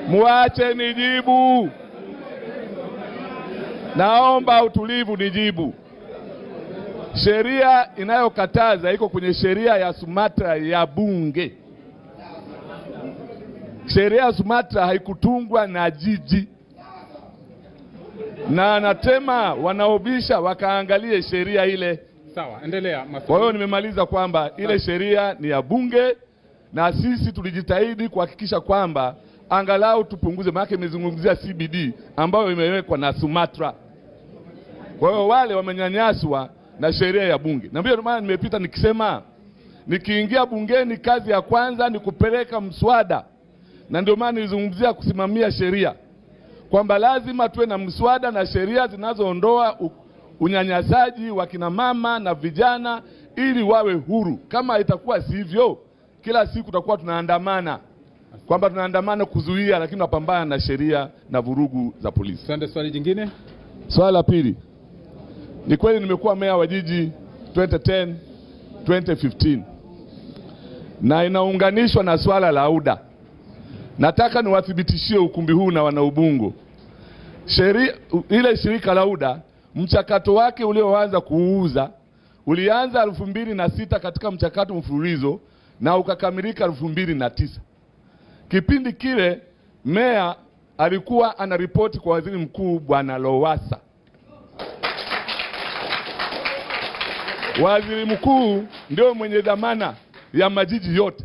Muache nijibu. Naomba utulivu nijibu. Sheria inayokataza iko kwenye sheria ya Sumatra ya bunge. Sheria ya Sumatra haikutungwa na jiji. Na anatema wanaobisha wakaangalie sheria ile. Sawa, endelea. Kwa hiyo nimemaliza kwamba ile sheria ni ya bunge na sisi tulijitahidi kuhakikisha kwamba angalau tupunguze, maana imezungumzia CBD ambayo imewekwa na Sumatra. Kwa hiyo wale wamenyanyaswa na sheria ya bunge. Na ndio maana nimepita nikisema nikiingia bungeni kazi ya kwanza ni kupeleka mswada. Na ndio maana nilizungumzia kusimamia sheria kwamba lazima tuwe na mswada na sheria zinazoondoa unyanyasaji wa kina mama na vijana ili wawe huru. Kama itakuwa sivyo, kila siku tutakuwa tunaandamana kwamba tunaandamana kuzuia, lakini tunapambana na sheria na vurugu za polisi. Asante. Swali jingine. Swali la pili. Ni kweli nimekuwa meya wa jiji 2010 2015 na inaunganishwa na swala la UDA. Nataka niwathibitishie ukumbi huu na wanaubungo. Ile shirika la UDA mchakato wake ulioanza kuuza ulianza 2006 katika mchakato mfululizo na ukakamilika 2009. Kipindi kile meya alikuwa anaripoti kwa waziri mkuu Bwana Lowassa. Waziri mkuu ndio mwenye dhamana ya majiji yote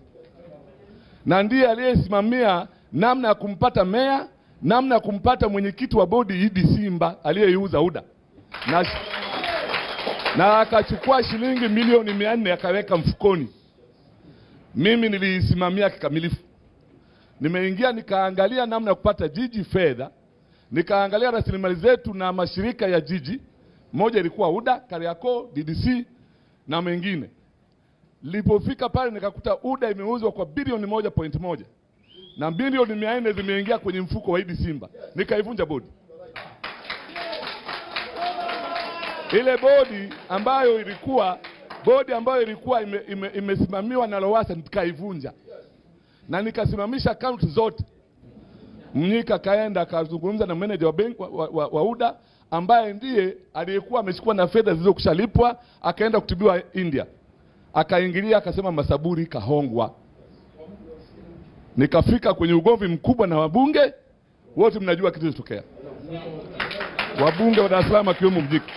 na ndiye aliyesimamia namna ya kumpata meya, namna ya kumpata mwenyekiti wa bodi Idi Simba aliyeuza UDA. Na akachukua shilingi milioni 400 akaweka mfukoni. Mimi nilisimamia kikamilifu. Nimeingia nikaangalia namna ya kupata jiji fedha, nikaangalia rasilimali zetu na mashirika ya jiji. Moja ilikuwa UDA, Kariakoo, DDC na mengine. Nilipofika pale nikakuta UDA imeuzwa kwa bilioni 1.1 na bilioni 400 zimeingia kwenye mfuko wa Idi Simba. Nikaivunja bodi. Ile bodi ambayo ilikuwa imesimamiwa na Lowassa nikaivunja. Na nikasimamisha akaunti zote. Mnyika kaenda akazungumza na manager wa benki wa UDA ambaye ndiye aliyekuwa amechukua na fedha zilizokushalipwa, akaenda kutibiwa India. Akaingilia akasema Masaburi kahongwa. Nikafika kwenye ugomvi mkubwa na wabunge wote, mnajua kitu kilichotokea. Wabunge wa Dar es Salaam akiwemo Mnyika.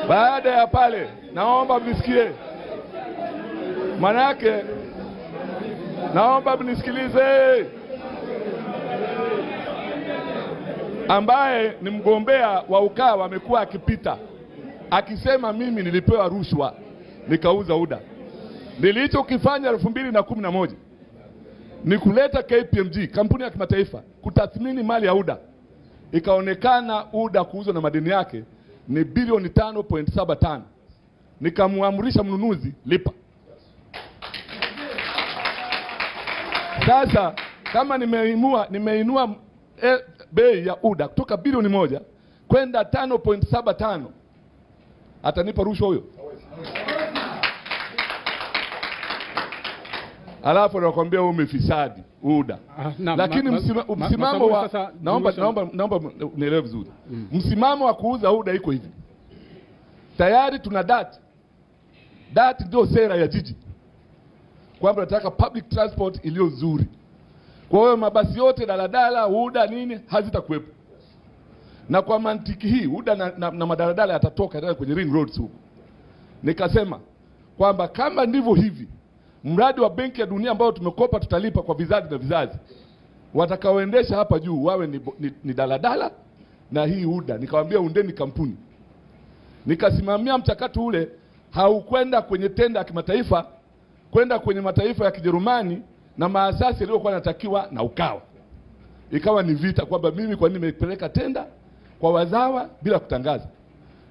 Baada ya pale naomba mnisikie. Manake naomba mnisikilize. Ambaye ni mgombea wa UKAWA amekuwa akipita akisema mimi nilipewa rushwa nikauza UDA. Nilichokifanya 2011 ni kuleta KPMG, kampuni ya kimataifa, kutathmini mali ya UDA. Ikaonekana UDA kuuzwa na madeni yake ni bilioni 5.75. Nikamuamrisha mnunuzi lipa. Sasa kama nimeinua bei ya UDA kutoka bilioni 1 kwenda 5.75, atanipa rushwa huyo? Alafu nakwambia wewe umefisadi UDA. Lakini msimamo wa naomba nielewe vizuri. Msimamo wa kuuza UDA iko hivi. Tayari tuna data. Data ndio sera ya jiji. Kwamba nataka public transport iliyo nzuri. Kwa hiyo mabasi yote daladala UDA nini hazitakuwepo. Na kwa mantiki hii UDA na madaladala yatatoka kwenye ring roads huko. Nikasema kwamba kama ndivyo hivi, mradi wa Benki ya Dunia ambao tumekopa tutalipa kwa vizazi na vizazi, watakaoendesha hapa juu wawe ni daladala na hii UDA. Nikamwambia undeni kampuni. Nikasimamia mchakato ule, haukwenda kwenye tenda ya kimataifa, kwenda kwenye mataifa ya Kijerumani na maasasi yaliyokuwa yanatakiwa na UKAWA. Ikawa ni vita kwamba mimi kwa nini nimepeleka tenda kwa wazawa bila kutangaza.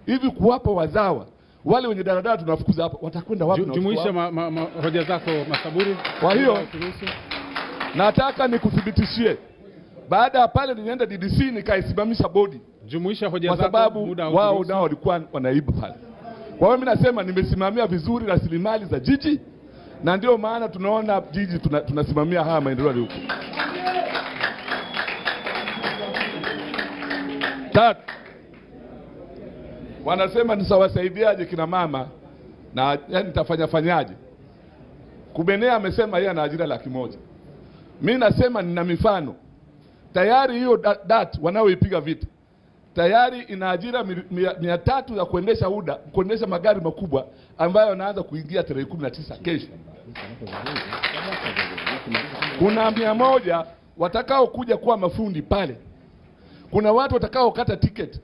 Hivi kuwapa wazawa wale wenye daladala tunafukuza hapa, watakwenda wapi? Jumuisha hoja zako Masaburi. Kwa hiyo nataka nikuthibitishie, baada ya pale nilienda DDC nikaisimamisha bodi. Jumuisha hoja zako, kwa sababu wao nao walikuwa wanaiba pale. Kwa hiyo mimi nasema nimesimamia vizuri rasilimali za jiji na ndio maana tunaona jiji tunasimamia haya maendeleo huko. Tatu, wanasema nisawasaidiaje kina mama na yani nitafanyaje? Kubenea amesema yeye ana ajira 100,000. Mimi nasema nina mifano. Tayari hiyo DART wanaoipiga vita tayari ina ajira 300 ya kuendesha magari makubwa ambayo yanaanza kuingia tarehe 19 kesho. Kuna 100 watakao kuja kuwa mafundi pale. Kuna watu watakao kata ticket.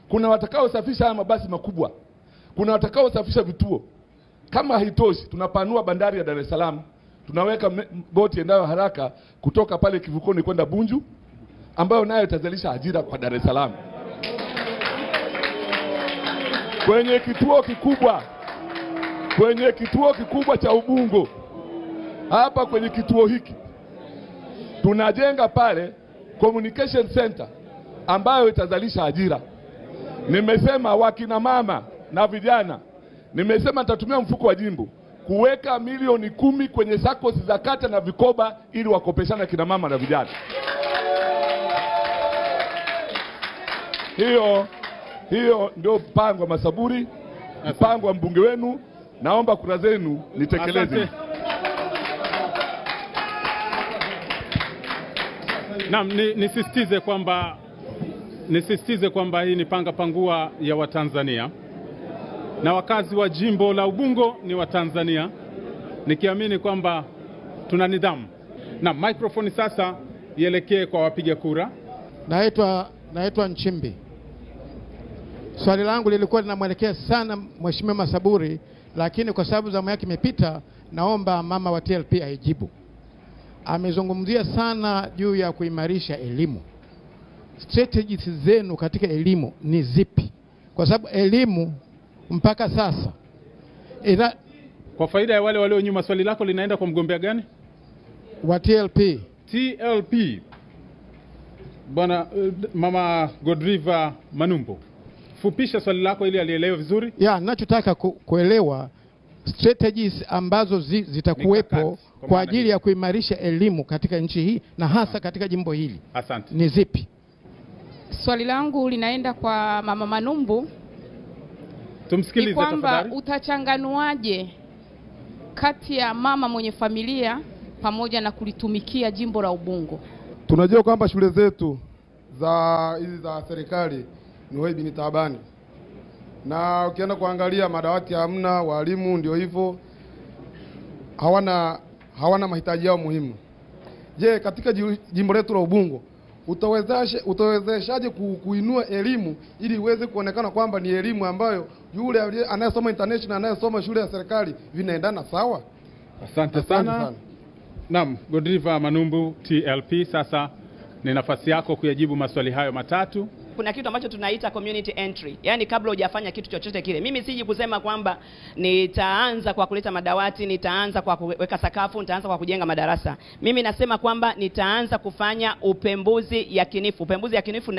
Kuna watakao safisha haya mabasi makubwa. Kuna watakao safisha vituo. Kama haitoshi, tunapanua bandari ya Dar es Salaam. Tunaweka boti endayo haraka kutoka pale kivukoni kwenda Bunju, ambayo nayo itazalisha ajira kwa Dar es Salaam. Kwenye kituo kikubwa cha Ubungo, hapa kwenye kituo hiki tunajenga pale communication center ambayo itazalisha ajira. Nimesema wakina mama na vijana, nimesema nitatumia mfuko wa jimbo kuweka milioni 10 kwenye SACCOS za kata na vikoba ili wakopeshana kina mama na vijana. Hiyo ndio mpango wa Masaburi, mpango wa mbunge wenu. Naomba kura zenu nitekeleze. Naam, nisisitize kwamba hii ni panga pangua ya Watanzania na wakazi wa jimbo la Ubungo ni Watanzania, nikiamini kwamba tuna nidhamu. Na microphone sasa ielekee kwa wapiga kura. Naitwa Nchimbi. Swali langu lilikuwa linamwelekea sana Mheshimiwa Masaburi, lakini kwa sababu zamu yake imepita, naomba mama wa TLP aijibu. Amezungumzia sana juu ya kuimarisha elimu. Strategies zenu katika elimu ni zipi? Kwa sababu elimu mpaka sasa kwa faida ya wale walio nyuma, swali lako linaenda kwa mgombea gani? Wa TLP. TLP. Bwana Mama Godriva Manumbu, fupisha swali lako ili alielewe vizuri. Ninachotaka kuelewa strategies ambazo zitakuwepo kwa ajili ya kuimarisha elimu katika nchi hii na hasa katika jimbo hili. Asante. Ni zipi? Swali langu linaenda kwa Mama Manumbu. Tumsikilize tafadhali. Kwamba utachanganuaje kati ya mama mwenye familia pamoja na kulitumikia jimbo la Ubungo? Tunajua kwamba shule zetu hizi za serikali ni webi ni taabani. Na ukienda kuangalia madawati hamna, walimu ndio hivyo. Hawana mahitaji yao muhimu. Je, katika jimbo letu la Ubungo utawezeshaje kuinua elimu ili iweze kuonekana kwamba ni elimu ambayo yule anayesoma international anayesoma shule ya serikali vinaendana sawa? Asante sana. Naam, Godriva Manumbu TLP, sasa ni nafasi yako kuyajibu maswali hayo matatu. Kuna kitu ambacho tunaita community entry. Yaani kabla hujafanya kitu chochote kile. Mimi siji kusema kwamba nitaanza kwa kuleta madawati, nitaanza kwa kuweka sakafu, nitaanza kwa kujenga madarasa. Mimi nasema kwamba nitaanza kufanya upembuzi yakinifu. Upembuzi yakinifu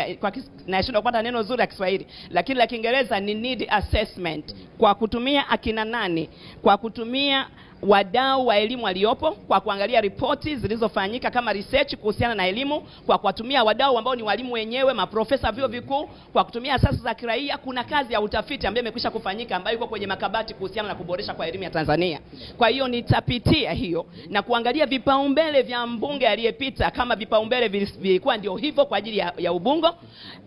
nashindwa kupata neno zuri la Kiswahili, lakini la Kiingereza ni need assessment. Kwa kutumia akina nani? Kwa kutumia wadau wa elimu waliopo, kwa kuangalia ripoti zilizofanyika kama research kuhusiana na elimu, kwa kutumia wadau ambao ni walimu wenyewe, maprofesa vyuo vikuu, kwa kutumia asasi za kiraia. Kuna kazi ya utafiti ambayo imekwisha kufanyika ambayo iko kwenye makabati kuhusiana na kuboresha kwa elimu ya Tanzania. Kwa hiyo nitapitia hiyo na kuangalia vipaumbele vya mbunge aliyepita, kama vipaumbele vilikuwa ndio hivyo kwa ajili ya Ubungo.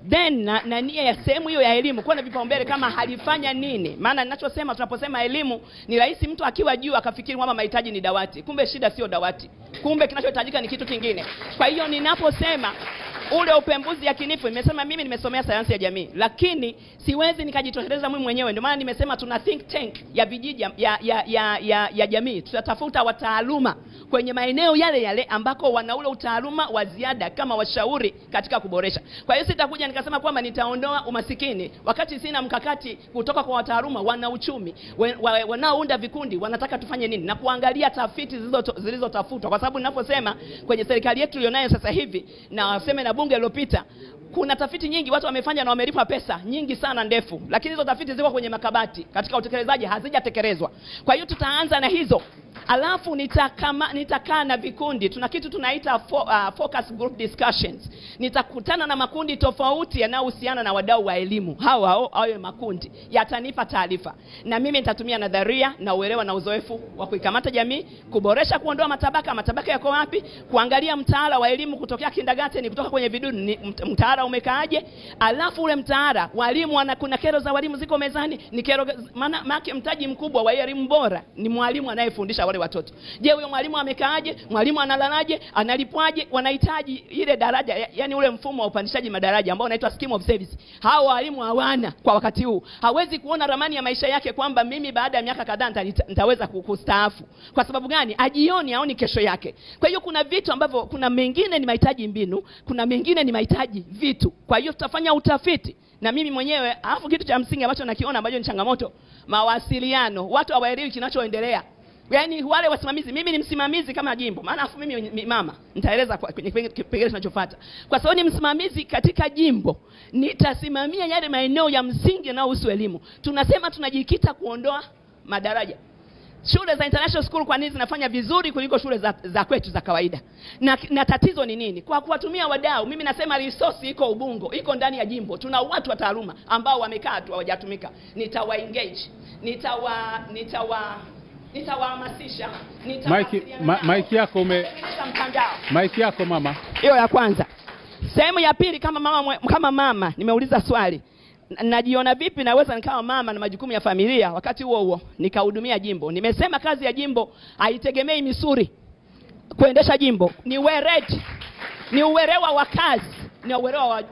Then na nia ya sehemu hiyo ya elimu, kwa na vipaumbele kama halifanya nini. Maana ninachosema, tunaposema elimu ni rahisi mtu akiwa juu akafikiri kwamba mahitaji ni dawati. Kumbe shida sio dawati. Kumbe kinachohitajika ni kitu kingine. Kwa hiyo ninaposema ule upembuzi yakinifu, nimesema mimi nimesomea sayansi ya jamii, lakini siwezi nikajitosheleza mimi mwenyewe. Ndio maana nimesema tuna think tank ya vijiji ya jamii. Tutatafuta wataaluma kwenye maeneo yale ambako wana ule utaaluma wa ziada kama washauri katika kuboresha. Kwa hiyo sitakuja nikasema kwamba nitaondoa umasikini wakati sina mkakati kutoka kwa wataaluma wana uchumi wanaounda vikundi wanataka tufanye nini, na kuangalia tafiti zilizotafutwa. Kwa sababu ninaposema kwenye serikali yetu ilionayo sasa hivi na waseme na bunge lilopita, kuna tafiti nyingi watu wamefanya na wamelipa pesa nyingi sana ndefu, lakini hizo tafiti ziko kwenye makabati, katika utekelezaji hazijatekelezwa. Kwa hiyo tutaanza na hizo alafu nitakaa na vikundi. Tuna kitu tunaita focus group discussions. Nitakutana na makundi tofauti yanayohusiana na wadau wa elimu. Hao makundi yatanipa taarifa, na mimi nitatumia nadharia na uelewa na uzoefu wa kuikamata jamii, kuboresha, kuondoa matabaka yako wapi, kuangalia mtaala wa elimu kutokea kindergarten, kutoka kwenye vidudu mtaala umekaaje, alafu ule mtaala walimu kuna kero za walimu ziko mezani, ni kero maana mtaji mkubwa wa elimu bora ni mwalimu anayefundisha wale watoto. Je, huyo mwalimu amekaaje? Mwalimu analalaje? Analipwaje? Wanahitaji ile daraja, yani ule mfumo wa upandishaji madaraja ambao unaitwa scheme of service. Hao walimu hawana kwa wakati huu. Hawezi kuona ramani ya maisha yake kwamba mimi baada ya miaka kadhaa nitaweza kustaafu. Kwa sababu gani? Aoni kesho yake. Kwa hiyo kuna vitu ambavyo, kuna mengine ni mahitaji mbinu, kuna mengine ni mahitaji vitu. Kwa hiyo tutafanya utafiti. Na mimi mwenyewe, alafu kitu cha msingi ambacho nakiona ambacho ni changamoto, mawasiliano. Watu hawaelewi kinachoendelea. Yaani wale wasimamizi, mimi ni msimamizi kama jimbo. Maana afu mimi mama, nitaeleza kwenye kipengele kinachofuata. Kwa sababu ni msimamizi katika jimbo, nitasimamia yale maeneo ya msingi yanayohusu elimu. Tunasema tunajikita kuondoa madaraja. Shule za international school kwa nini zinafanya vizuri kuliko shule za kwetu za kawaida? Na tatizo ni nini? Kwa kuwatumia wadau. Mimi nasema resource iko Ubungo, iko ndani ya jimbo. Tuna watu wa taaluma ambao wamekaa tu hawajatumika. Nitawaengage. Nitawahamasisha. Mike yako mama. Hiyo ya kwanza. Sehemu ya pili, kama mama nimeuliza swali. Najiona vipi naweza nikawa mama na majukumu ya familia wakati huo nikahudumia jimbo? Nimesema kazi ya jimbo haitegemei misuri kuendesha jimbo. Ni uwerewa wa kazi, ni uwerewa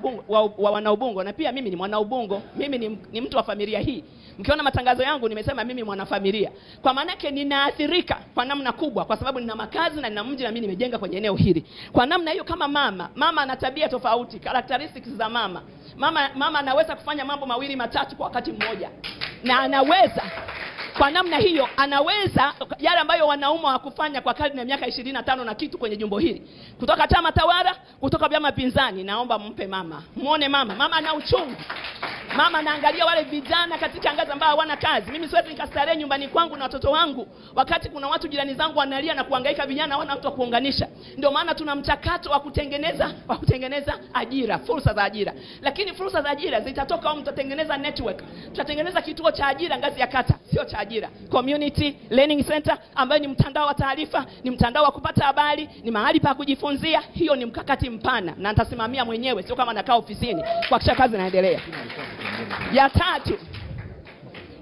wa wana Ubungo. Na pia mimi ni mwana Ubungo, mimi ni mtu wa familia hii. Mkiona matangazo yangu nimesema mimi mwana familia. Kwa maana yake ninaathirika kwa namna kubwa kwa sababu nina makazi na nina mji na mimi nimejenga kwenye eneo hili. Kwa namna hiyo, kama mama ana tabia tofauti, characteristics za mama anaweza kufanya mambo mawili matatu kwa wakati mmoja. Na anaweza kwa namna hiyo, anaweza yale ambayo wanaume hawakufanya kwa karne ya miaka 25 na kitu kwenye jimbo hili. Kutoka chama tawala, kutoka vyama pinzani, naomba mpe mama. Muone mama ana uchungu. Mama anaangalia wale vijana katika ngazi ambao hawana kazi. Mimi siwezi nikastarehe nyumbani kwangu na watoto wangu wakati kuna watu jirani zangu wanalia na kuhangaika, vijana hawana mtu wa kuunganisha. Ndio maana tuna mchakato wa kutengeneza ajira, fursa za ajira. Lakini fursa za ajira zitatoka au mtatengeneza network. Tutatengeneza kituo cha ajira ngazi ya kata, sio cha ajira. Community Learning Center ambayo ni mtandao wa taarifa, ni mtandao wa kupata habari, ni mahali pa kujifunzia. Hiyo ni mkakati mpana na nitasimamia mwenyewe, sio kama nakaa ofisini kuhakikisha kazi inaendelea. Ya tatu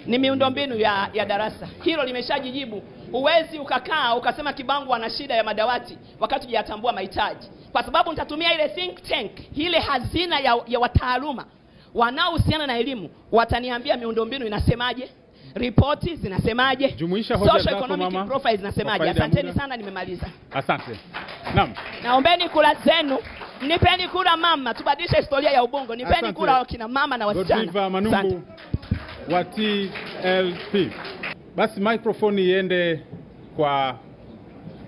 ni miundombinu ya darasa. Hilo limeshajijibu. Huwezi ukakaa ukasema Kibangu ana shida ya madawati wakati hujatambua mahitaji. Kwa sababu nitatumia ile think tank, ile hazina ya wataaluma wanaohusiana na elimu. Wataniambia miundombinu inasemaje, ripoti zinasemaje, jumuisha hoja zako mama, profile zinasemaje. Asanteni sana, nimemaliza. Asante. Naam. Naombeni kura zenu. Nipeni kura mama, tubadilishe historia ya Ubungo. Nipeni kura kina mama na wasichana. Godriva Manumbu wa TLP. Basi microphone iende kwa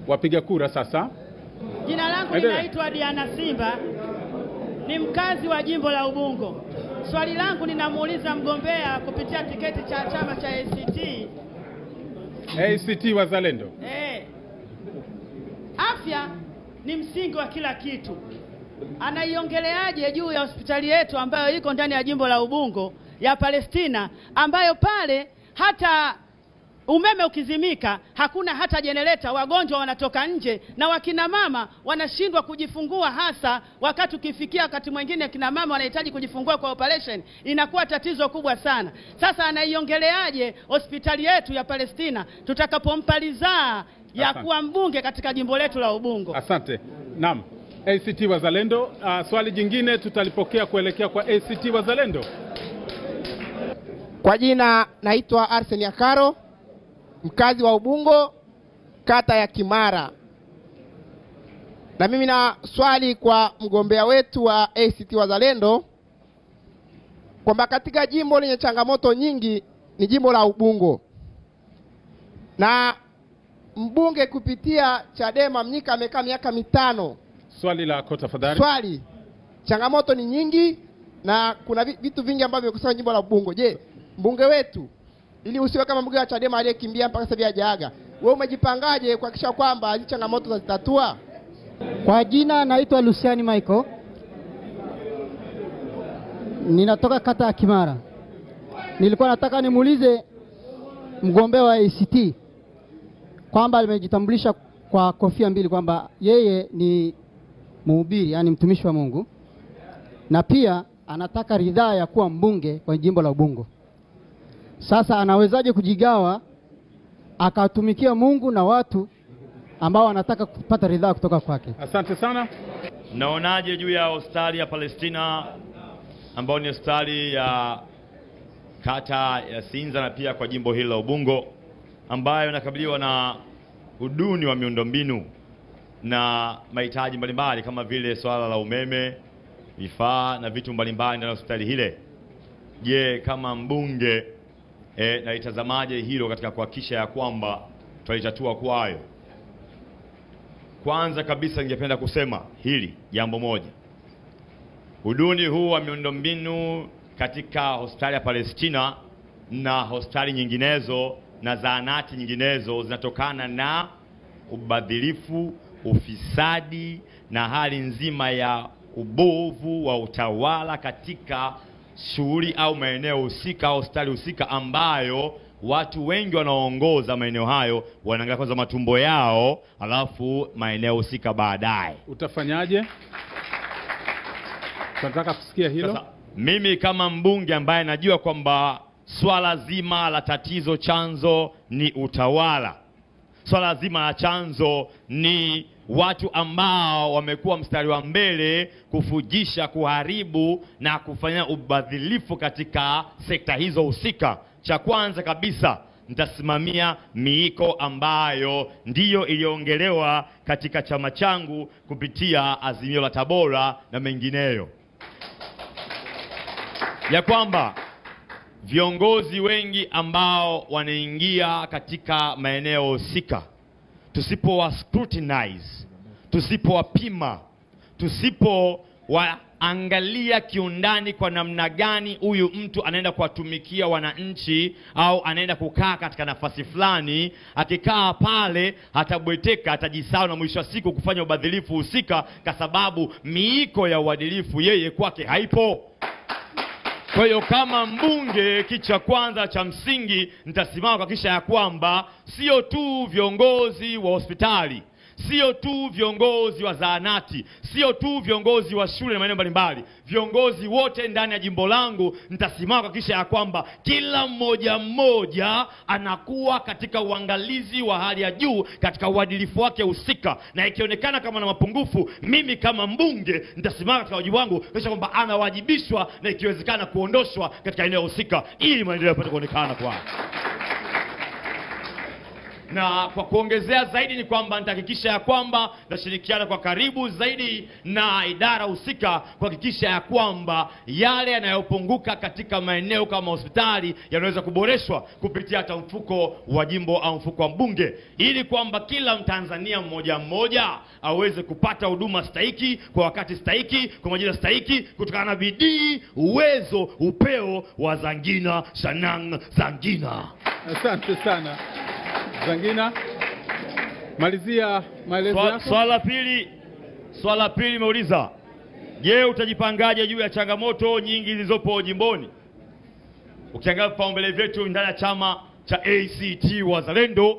wapiga kura sasa. Jina langu linaitwa Diana Simba. Ni mkazi wa jimbo la Ubungo. Swali langu ninamuuliza mgombea kupitia tiketi cha chama cha ACT Wazalendo. Afya ni msingi wa kila kitu. Anaiongeleaje juu ya hospitali yetu ambayo iko ndani ya jimbo la Ubungo ya Palestina, ambayo pale hata umeme ukizimika hakuna hata generator, wagonjwa wanatoka nje na wakina mama wanashindwa kujifungua, hasa wakati ukifikia wakati mwingine kina mama wanahitaji kujifungua kwa operation, inakuwa tatizo kubwa sana. Sasa anaiongeleaje hospitali yetu ya Palestina tutakapompa ridhaa ya kuwa mbunge katika jimbo letu la Ubungo? Asante. Naam. ACT Wazalendo. Swali jingine tutalipokea kuelekea kwa ACT Wazalendo. Kwa jina naitwa Arsene Akaro, mkazi wa Ubungo, kata ya Kimara. Na mimi na swali kwa mgombea wetu wa ACT Wazalendo kwamba katika jimbo lenye changamoto nyingi ni jimbo la Ubungo. Na mbunge kupitia Chadema Mnyika amekaa miaka 5. Swali lako tafadhali. Swali. Changamoto ni nyingi na kuna vitu vingi ambavyo vimekusanya jimbo la Ubungo. Je, mbunge wetu ili usiwe kama mbunge wa Chadema aliyekimbia mpaka sasa hivi hajaaga, wewe umejipangaje kuhakikisha kwamba hizi changamoto zazitatua? Kwa jina naitwa Luciani Michael. Ninatoka kata ya Kimara. Nilikuwa nataka nimuulize mgombea wa ACT kwamba amejitambulisha kwa kofia mbili kwamba yeye ni mhubiri, yani mtumishi wa Mungu, na pia anataka ridhaa ya kuwa mbunge kwa jimbo la Ubungo. Sasa anawezaje kujigawa akatumikia Mungu na watu ambao wanataka kupata ridhaa kutoka kwake? Asante sana. Naonaje juu ya hospitali ya Palestina ambao ni hospitali ya kata ya Sinza na pia kwa jimbo hili la Ubungo ambayo inakabiliwa na uduni wa miundombinu na mahitaji mbalimbali kama vile swala la umeme, vifaa na vitu mbalimbali ndani ya hospitali hile? Je, kama mbunge naitazamaje hilo katika kuhakikisha ya kwamba tulitatua kwayo? Kwanza kabisa ningependa kusema hili jambo moja. Uduni huu wa miundombinu katika hospitali ya Palestina na hospitali nyinginezo na zahanati nyinginezo zinatokana na ubadhilifu, ufisadi na hali nzima ya ubovu wa utawala katika shughuli au maeneo husika au hospitali husika, ambayo watu wengi wanaoongoza maeneo hayo wanaangalia kwanza matumbo yao alafu maeneo husika baadaye. Utafanyaje? Tunataka kusikia hilo. Sasa, mimi kama mbunge ambaye najua kwamba swala zima la tatizo chanzo ni utawala, swala zima la chanzo ni watu ambao wamekuwa mstari wa mbele kufujisha, kuharibu na kufanya ubadhilifu katika sekta hizo husika, cha kwanza kabisa nitasimamia miiko ambayo ndiyo iliongelewa katika chama changu kupitia Azimio la Tabora na mengineyo, ya kwamba viongozi wengi ambao wanaingia katika maeneo husika, tusipowa scrutinize, tusipowapima, tusipowaangalia kiundani kwa namna gani huyu mtu anaenda kuwatumikia wananchi au anaenda kukaa katika nafasi fulani, akikaa pale atabweteka, atajisahau na mwisho wa siku kufanya ubadhilifu husika, kwa sababu miiko ya uadilifu yeye kwake haipo. Kwa hiyo kama mbunge, kicha kwanza cha msingi nitasimama kuhakikisha ya kwamba sio tu viongozi wa hospitali, sio tu viongozi wa zahanati, sio tu viongozi wa shule na maeneo mbalimbali, viongozi wote ndani ya jimbo langu nitasimama kuhakikisha ya kwamba kila mmoja anakuwa katika uangalizi wa hali ya juu katika uadilifu wake husika, na ikionekana kama na mapungufu, mimi kama mbunge nitasimama katika wajibu wangu kuhakikisha kwamba anawajibishwa na ikiwezekana kuondoshwa katika eneo husika ili maendeleo yapate kuonekana kwa. Na kwa kuongezea zaidi ni kwamba nitahakikisha ya kwamba nashirikiana kwa karibu zaidi na idara husika kuhakikisha ya kwamba yale yanayopunguka katika maeneo kama hospitali yanaweza kuboreshwa kupitia hata mfuko wa jimbo au mfuko wa mbunge, ili kwamba kila Mtanzania mmoja aweze kupata huduma stahiki kwa wakati stahiki kwa majira stahiki kutokana na bidii, uwezo, upeo wa Zangina Shanang Zangina. Asante sana. Zangina, malizia maelezo yako. Swala pili meuliza, je, utajipangaje juu ya changamoto nyingi zilizopo jimboni? Ukiangalia vipaumbele vyetu ndani ya chama cha ACT Wazalendo,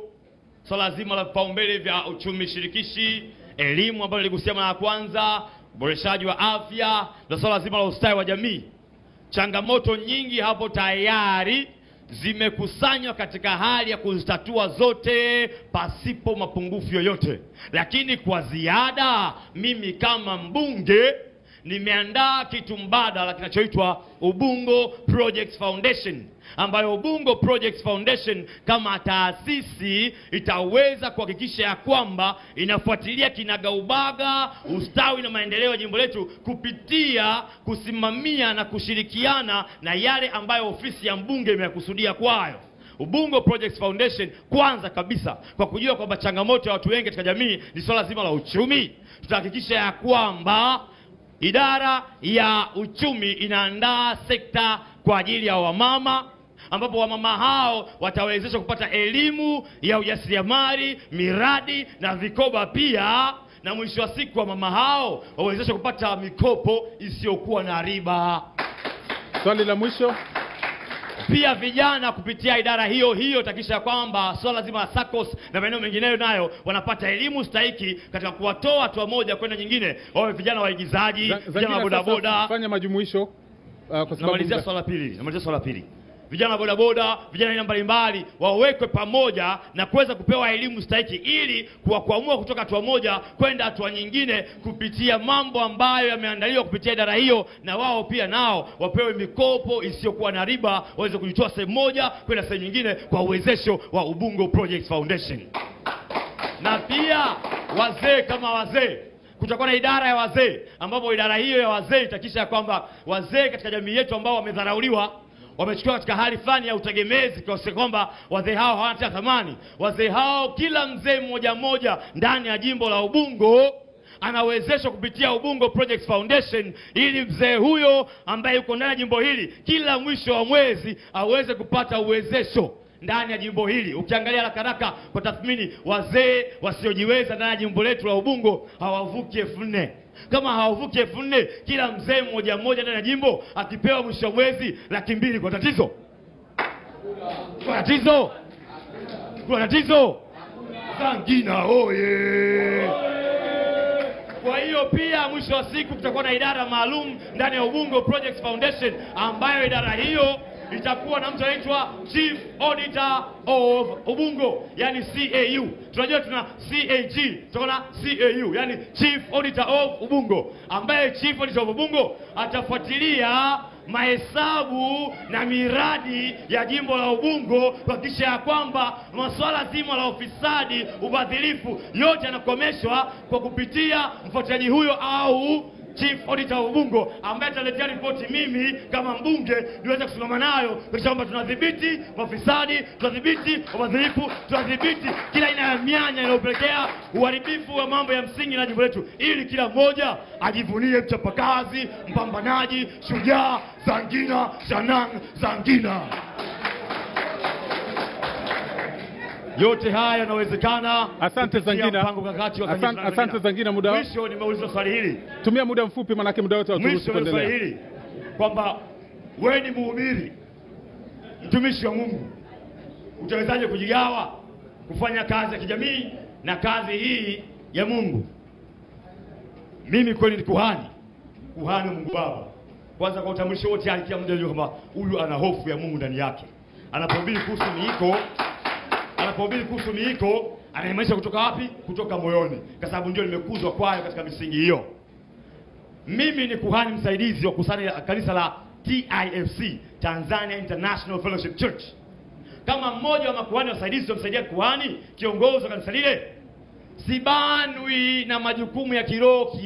swala zima la vipaumbele vya uchumi shirikishi, elimu ambayo niligusia mara ya kwanza, uboreshaji wa afya na swala zima la ustawi wa jamii, changamoto nyingi hapo tayari zimekusanywa katika hali ya kuzitatua zote pasipo mapungufu yoyote. Lakini kwa ziada, mimi kama mbunge nimeandaa kitu mbadala kinachoitwa Ubungo Projects Foundation, ambayo Ubungo Projects Foundation kama taasisi itaweza kuhakikisha ya kwamba inafuatilia kinagaubaga ustawi na maendeleo ya jimbo letu kupitia kusimamia na kushirikiana na yale ambayo ofisi ya mbunge imekusudia kwayo. Ubungo Projects Foundation, kwanza kabisa, kwa kujua kwamba changamoto ya watu wengi katika jamii ni swala zima la uchumi, tutahakikisha ya kwamba idara ya uchumi inaandaa sekta kwa ajili ya wamama, ambapo wamama hao watawezeshwa kupata elimu ya ujasiriamali, miradi na vikoba pia, na mwisho wa siku wamama hao wawezeshwa kupata mikopo isiyokuwa na riba. Swali la mwisho. Pia vijana kupitia idara hiyo hiyo takisha kwamba swala zima la SACCOS na maeneo mengineyo nayo wanapata elimu stahiki katika kuwatoa hatua moja kwenda nyingine. Wawe vijana waigizaji, vijana bodaboda. Fanya majumuisho kwa sababu namalizia swala pili. Vijana bodaboda, vijana aina mbalimbali wawekwe pamoja na kuweza kupewa elimu stahiki ili kuamua kutoka hatua moja kwenda hatua nyingine kupitia mambo ambayo yameandaliwa kupitia idara hiyo, na wao pia nao wapewe mikopo isiyokuwa na riba, waweze kujitoa sehemu moja kwenda sehemu nyingine kwa uwezesho wa Ubungo Project Foundation. Na pia wazee kama wazee, kutakuwa na idara ya wazee ambapo idara hiyo ya wazee itakisha kwamba wazee katika jamii yetu ambao wamedharauliwa, wamechukua katika hali fulani ya utegemezi kwa kwamba wazee hao hawana thamani. Wazee hao, kila mzee mmoja ndani ya jimbo la Ubungo anawezeshwa kupitia Ubungo Project Foundation, ili mzee huyo ambaye yuko ndani ya jimbo hili kila mwisho wa mwezi aweze kupata uwezesho ndani ya jimbo hili. Ukiangalia haraka kwa tathmini, wazee wasiojiweza ndani ya jimbo letu la Ubungo hawavuki 4,000. Kama hawavuki 4,000, kila mzee mmoja ndani ya jimbo akipewa mwisho mwezi 200,000 kwa tatizo. Kwa tatizo. Zangina oye. Kwa hiyo pia mwisho wa siku kutakuwa na idara maalum ndani ya Ubungo Project Foundation, ambayo idara hiyo itakuwa na mtu anaitwa Chief Auditor of Ubungo, yani CAU. Tunajua tuna CAG, tutakuwa na CAU, yani Chief Auditor of Ubungo, ambaye Chief Auditor of Ubungo atafuatilia mahesabu na miradi ya jimbo la Ubungo kuhakikisha ya kwamba masuala zima la ufisadi, ubadhilifu yote yanakomeshwa kwa kupitia mfuatiliaji huyo au Chief Auditor wa Ubungo, ambaye ataletea ripoti mimi kama mbunge niweze kusimama nayo kwa kwamba tunadhibiti mafisadi, tunadhibiti ubadhilifu, tunadhibiti kila aina ya mianya inayopelekea uharibifu wa mambo ya msingi na jimbo letu, ili kila mmoja ajivunie mchapakazi, mpambanaji, shujaa, Zangina, Shanang, Zangina. Yote haya yanawezekana. Asante Zangina. Asante Zangina. Muda mwisho nimeuliza swali hili. Tumia muda mfupi manake muda wote hauturuhusu kuendelea. Mwisho swali hili kwamba wewe ni mhubiri, mtumishi wa Mungu, utawezaje kujigawa kufanya kazi ya kijamii na kazi hii ya Mungu? Mimi kweli ni kuhani Mungu Baba. Kwanza kwa utambulisho wote alikia mmoja anajua kwamba huyu ana hofu ya Mungu ndani yake. Anapohubiri kuhusu miiko, anaimaanisha kutoka wapi? Kutoka moyoni, kwa sababu ndio nimekuzwa kwayo katika misingi hiyo. Mimi ni kuhani msaidizi wa kanisa la TIFC, Tanzania International Fellowship Church. Kama mmoja wa makuhani wasaidizi wamsaidia kuhani kiongozi wa kanisa lile, sibanwi na majukumu ya kiroho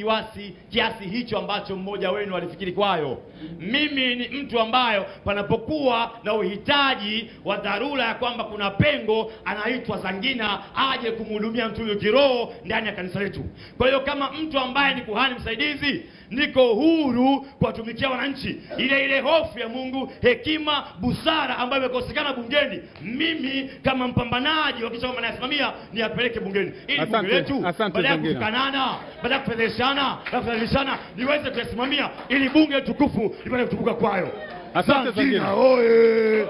kiasi hicho ambacho mmoja wenu alifikiri kwayo. Mimi ni mtu ambayo panapokuwa na uhitaji wa dharura ya kwamba kuna pengo, anaitwa Zangina aje kumhudumia mtu huyo kiroho ndani ya kanisa letu. Kwa hiyo kama mtu ambaye ni kuhani msaidizi, niko huru kuwatumikia wananchi. Ile hofu ya Mungu, hekima, busara ambayo imekosekana bungeni, mimi kama mpambanaji wa kichama nayasimamia niapeleke bungeni, ili bunge letu baada ya kukanana, baada ya kupeleshana na kudhalilishana, niweze kuyasimamia ili bunge tukufu lipate kutukuka kwayo. Asante Zangina. Oye!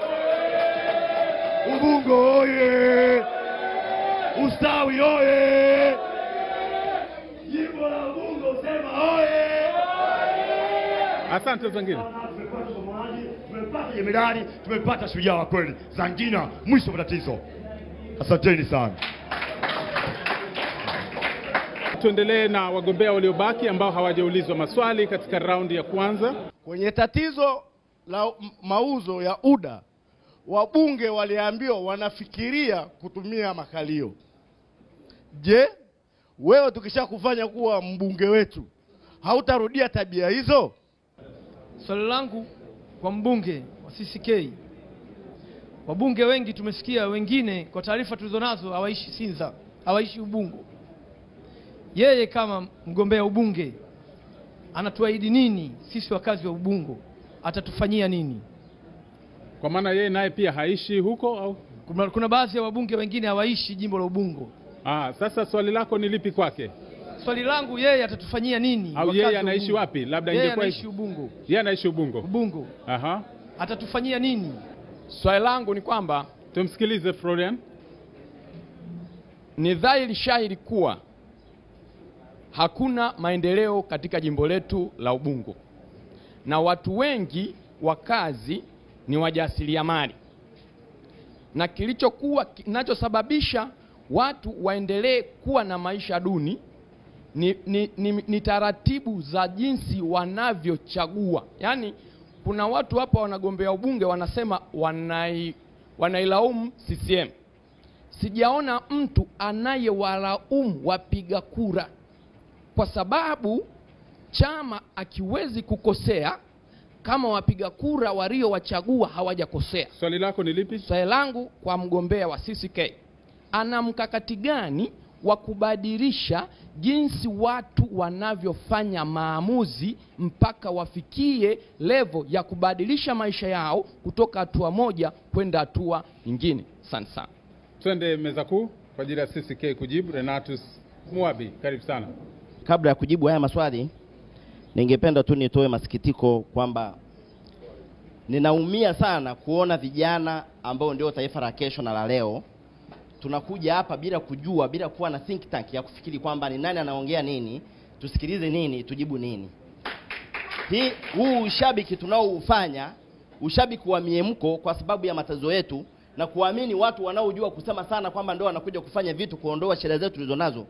Ubungo oye! Ustawi oye! Jimbo la Ubungo sema oye! Asante Zangina. Tumepata jemedari, tumepata shujaa wa kweli. Zangina, mwisho matatizo. Asanteni sana. Tuendelee na wagombea waliobaki ambao hawajaulizwa maswali katika raundi ya kwanza. Kwenye tatizo la mauzo ya UDA, wabunge waliambiwa wanafikiria kutumia makalio. Je, wewe tukisha kufanya kuwa mbunge wetu hautarudia tabia hizo? Swali langu kwa mbunge wa CCK. Wabunge wengi tumesikia, wengine kwa taarifa tulizonazo hawaishi Sinza, hawaishi Ubungo. Yeye kama mgombea ubunge anatuahidi nini sisi wakazi wa Ubungo? Atatufanyia nini? Kwa maana yeye naye pia haishi huko au? Kuna baadhi ya wabunge wengine hawaishi jimbo la Ubungo. Sasa swali lako ni lipi kwake? Swali langu, yeye atatufanyia nini? Au yeye anaishi wapi? Labda ingekuwa yeye anaishi Ubungo. Yeye anaishi Ubungo. Ubungo. Aha. Atatufanyia nini? Swali langu ni kwamba tumsikilize Florian. Ni dhahiri shahiri kuwa hakuna maendeleo katika jimbo letu la Ubungo, na watu wengi wakazi ni wajasiriamali, na kinachosababisha watu waendelee kuwa na maisha duni ni taratibu za jinsi wanavyochagua. Yaani kuna watu hapa wanagombea ubunge wanasema wanailaumu CCM. Sijaona mtu anayewalaumu wapiga kura, kwa sababu chama akiwezi kukosea kama wapiga kura waliowachagua hawajakosea. Swali lako ni lipi? Swali langu kwa mgombea wa CCK, ana mkakati gani wa kubadilisha jinsi watu wanavyofanya maamuzi mpaka wafikie level ya kubadilisha maisha yao kutoka hatua moja kwenda hatua nyingine? Asante sana. Twende meza kuu kwa ajili ya CCK kujibu. Renatus Muabi, karibu sana. Kabla ya kujibu haya maswali, ningependa tu nitoe masikitiko kwamba ninaumia sana kuona vijana ambao ndio taifa la kesho na la leo tunakuja hapa bila kujua, bila kuwa na think tank ya kufikiri kwamba ni nani anaongea nini, tusikilize nini, tujibu nini. Huu ushabiki tunaoufanya, ushabiki wa miemko kwa sababu ya matatizo yetu, na kuamini watu wanaojua kusema sana kwamba ndio wanakuja kufanya vitu kuondoa shida zetu tulizonazo.